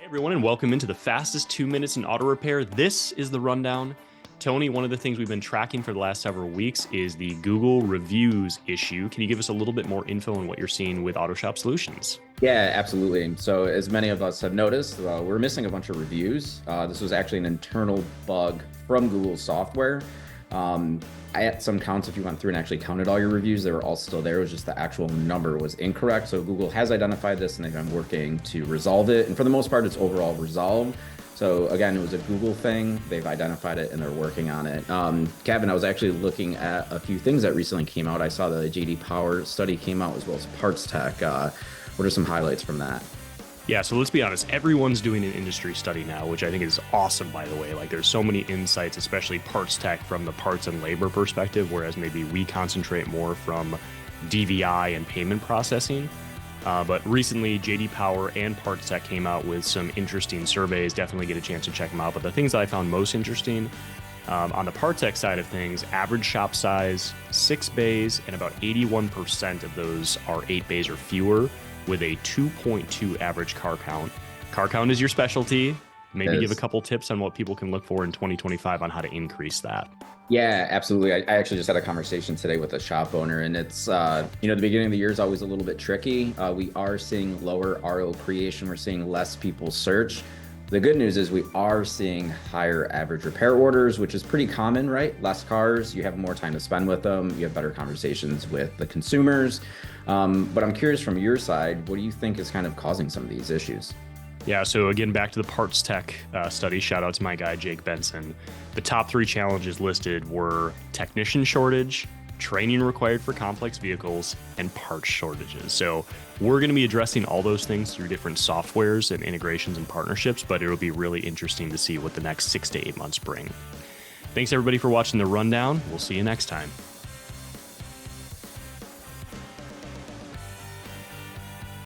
Hey everyone, and welcome into the fastest 2 minutes in auto repair. This is the rundown. Tony, one of the things we've been tracking for the last several weeks is the Google reviews issue. Can you give us a little bit more info on what you're seeing with Autoshop Solutions? Yeah, absolutely. So, as many of us have noticed, we're missing a bunch of reviews. This was actually an internal bug from Google's software. I had some counts. If you went through and actually counted all your reviews, they were all still there. It was just the actual number was incorrect. So, Google has identified this and they've been working to resolve it. And for the most part, it's overall resolved. So, again, it was a Google thing. They've identified it and they're working on it. Kevin, I was actually looking at a few things that recently came out. I saw the JD Power study came out as well as Parts Tech. What are some highlights from that? Yeah, so let's be honest, everyone's doing an industry study now, which I think is awesome, by the way. Like, there's so many insights, especially parts tech from the parts and labor perspective, whereas maybe we concentrate more from DVI and payment processing. But recently, JD Power and Parts Tech came out with some interesting surveys. Definitely get a chance to check them out. But the things that I found most interesting on the Parts Tech side of things, average shop size, 6 bays, and about 81% of those are 8 bays or fewer, with a 2.2 average car count. Car count is your specialty. Maybe give a couple tips on what people can look for in 2025 on how to increase that. Yeah, absolutely. I actually just had a conversation today with a shop owner, and it's, the beginning of the year is always a little bit tricky. We are seeing lower RO creation. We're seeing less people search. The good news is we are seeing higher average repair orders, which is pretty common, right? Less cars, you have more time to spend with them. You have better conversations with the consumers. But I'm curious from your side, what do you think is kind of causing some of these issues? Yeah, so again, back to the Parts Tech study, shout out to my guy, Jake Benson. The top 3 challenges listed were technician shortage, training required for complex vehicles, and parts shortages. So we're going to be addressing all those things through different softwares and integrations and partnerships, but it'll be really interesting to see what the next 6 to 8 months bring. Thanks everybody for watching the rundown. We'll see you next time.